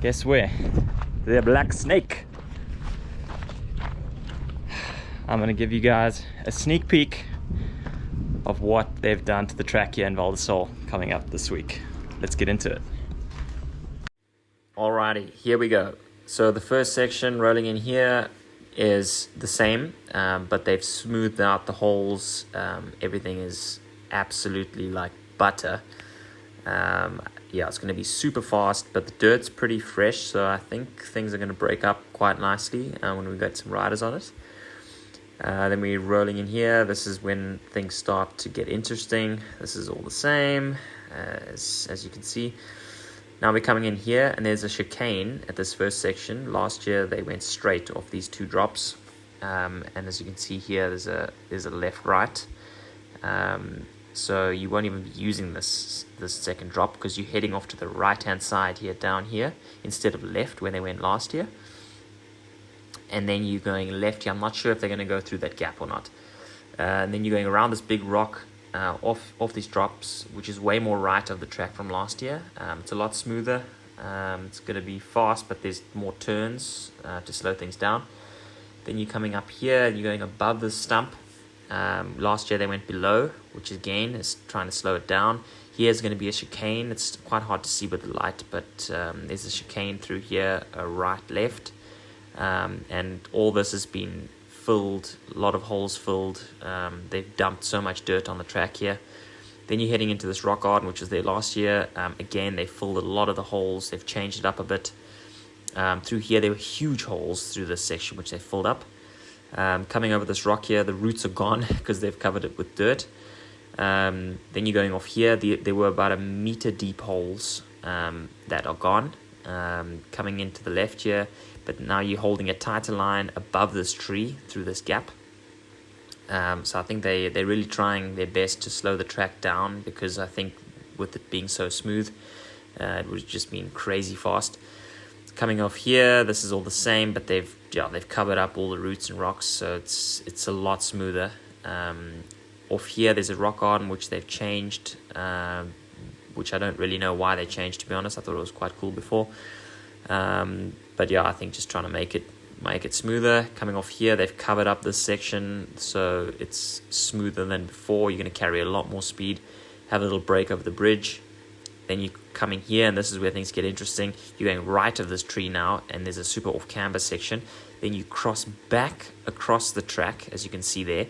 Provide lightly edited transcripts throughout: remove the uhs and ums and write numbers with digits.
Guess where? The Black Snake. I'm gonna give you guys a sneak peek of what they've done to the track here in Val Di Sole coming up this week. Let's get into it. Alrighty, here we go. So the first section rolling in here is the same, but they've smoothed out the holes. Everything is absolutely like butter. Yeah, it's going to be super fast, but the dirt's pretty fresh, so I think things are going to break up quite nicely when we get some riders on it. Then we're rolling in here. This is when things start to get interesting. This is all the same, as you can see. Now we're coming in here, and there's a chicane at this first section. Last year they went straight off these two drops, and as you can see here, there's a left-right. So you won't even be using this second drop because you're heading off to the right-hand side here, down here, instead of left where they went last year. And then you're going left here. I'm not sure if they're going to go through that gap or not. And then you're going around this big rock off these drops, which is way more right of the track from last year. It's a lot smoother. It's going to be fast, but there's more turns to slow things down. Then you're coming up here and you're going above the stump. Last year they went below, which again is trying to slow it down. Here's going to be a chicane. It's quite hard to see with the light, but there's a chicane through here, a right, left. And all this has been filled, a lot of holes filled. They've dumped so much dirt on the track here. Then you're heading into this rock garden, which was there last year. Again, they filled a lot of the holes. They've changed it up a bit. Through here, there were huge holes through this section, which they filled up. Coming over this rock here, the roots are gone because they've covered it with dirt. Then you're going off here. There were about 1 meter deep holes that are gone. Coming into the left here, but now you're holding a tighter line above this tree through this gap. So I think they're really trying their best to slow the track down, because I think with it being so smooth, it would have just been crazy fast. Coming off here, this is all the same, but they've covered up all the roots and rocks, so it's a lot smoother. Off here, there's a rock garden which they've changed, which I don't really know why they changed, to be honest. I thought it was quite cool before. But yeah, I think just trying to make it smoother. Coming off here, they've covered up this section, so it's smoother than before. You're going to carry a lot more speed. Have a little break over the bridge. Then you come in here, and this is where things get interesting. You're going right of this tree now, and there's a super off-camber section. Then you cross back across the track, as you can see there.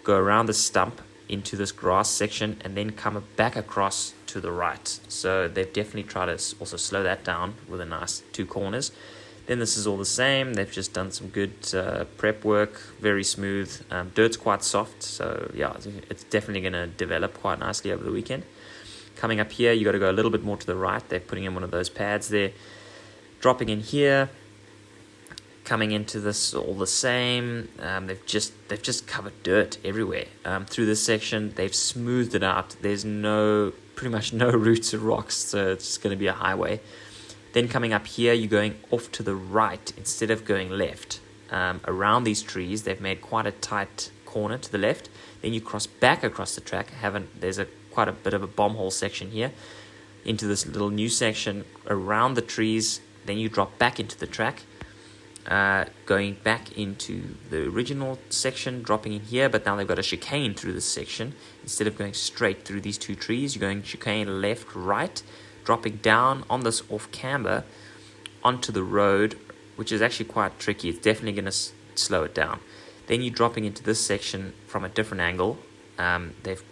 Go around the stump into this grass section, and then come back across to the right. So they've definitely tried to also slow that down with a nice 2 corners. Then this is all the same. They've just done some good prep work, very smooth. Dirt's quite soft, so yeah, it's definitely going to develop quite nicely over the weekend. Coming up here, you got to go a little bit more to the right. They're putting in one of those pads there. Dropping in here, coming into this all the same. They've just covered dirt everywhere through this section. They've smoothed it out. There's pretty much no roots or rocks, so it's just going to be a highway. Then coming up here, you're going off to the right instead of going left. Around these trees, they've made quite a tight corner to the left. Then you cross back across the track. There's quite a bit of a bomb hole section here into this little new section around the trees. Then you drop back into the track, going back into the original section, dropping in here, but now they've got a chicane through this section. Instead of going straight through these 2 trees, you're going chicane left, right, dropping down on this off camber onto the road, which is actually quite tricky. It's definitely going to slow it down. Then you're dropping into this section from a different angle. They've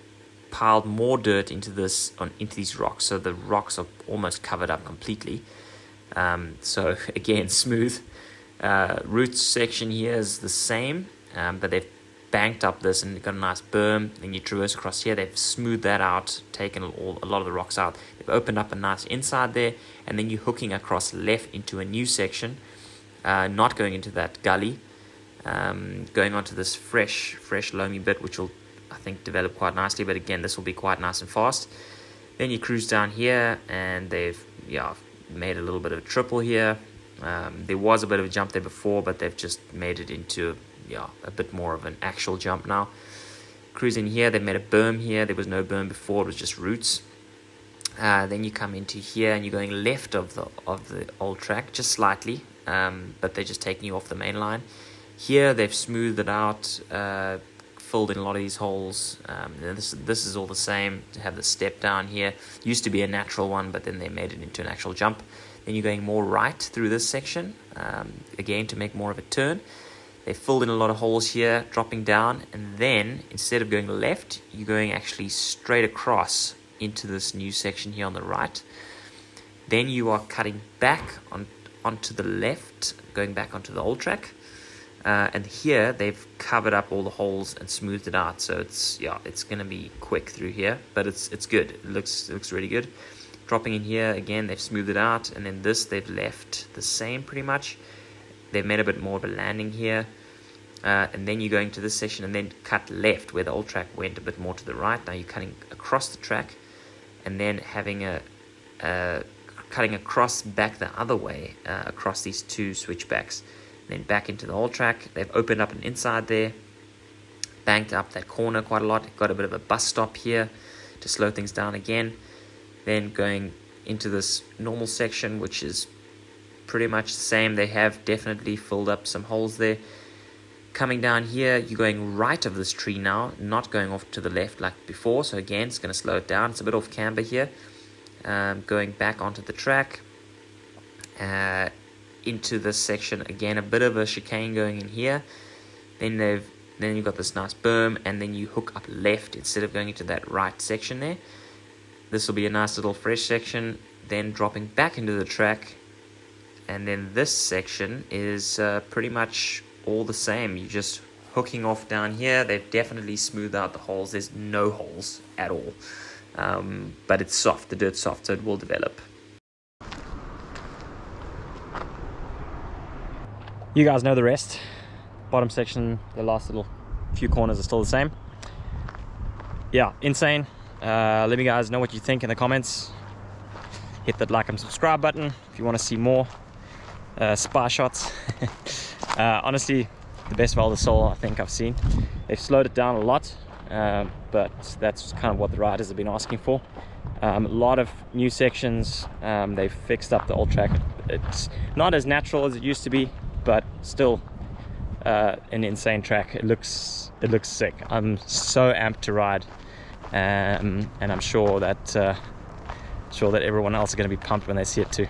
piled more dirt into these rocks, so the rocks are almost covered up completely. So again, smooth. Roots section here is the same, but they've banked up this and got a nice berm. Then you traverse across here. They've smoothed that out, taken a lot of the rocks out. They've opened up a nice inside there, and then you're hooking across left into a new section, not going into that gully, going onto this fresh loamy bit, which will, I think, develop quite nicely. But again, this will be quite nice and fast. Then you cruise down here, and they've made a little bit of a triple here. There was a bit of a jump there before, but they've just made it into a bit more of an actual jump now. Cruising here, they've made a berm here. There was no berm before, it was just roots. Then you come into here and you're going left of the old track, just slightly, but they're just taking you off the main line. Here they've smoothed it out, filled in a lot of these holes. This is all the same. To have the step down here, used to be a natural one, but then they made it into an actual jump. Then you're going more right through this section, again to make more of a turn. They filled in a lot of holes here, dropping down, and then instead of going left, you're going actually straight across into this new section here on the right. Then you are cutting back onto the left, going back onto the old track. And here they've covered up all the holes and smoothed it out. So it's going to be quick through here, but it's good. It looks really good. Dropping in here again, they've smoothed it out, and then this they've left the same pretty much. They've made a bit more of a landing here. And then you're going to this section and then cut left where the old track went a bit more to the right. Now you're cutting across the track and then having cutting across back the other way, across these two switchbacks. Then back into the old track. They've opened up an inside there, banked up that corner quite a lot. Got a bit of a bus stop here to slow things down again. Then going into this normal section, which is pretty much the same. They have definitely filled up some holes there. Coming down here, you're going right of this tree now, not going off to the left like before. So again, it's going to slow it down. It's a bit off camber here. Going back onto the track. Into this section again, a bit of a chicane going in here. Then you've got this nice berm, and then you hook up left instead of going into that right section there. This will be a nice little fresh section. Then dropping back into the track, and then this section is pretty much all the same. You're just hooking off down here. They've definitely smoothed out the holes. There's no holes at all, but it's soft. The dirt's soft, so it will develop. You guys know the rest. Bottom section, the last little few corners are still the same. Yeah, insane. Let me guys know what you think in the comments. Hit that like and subscribe button if you want to see more spy shots. Honestly, the best Val Di Sole I think I've seen. They've slowed it down a lot, but that's kind of what the riders have been asking for. A lot of new sections. They've fixed up the old track. It's not as natural as it used to be, but still an insane track. It looks sick. I'm so amped to ride, and I'm sure that everyone else is going to be pumped when they see it too.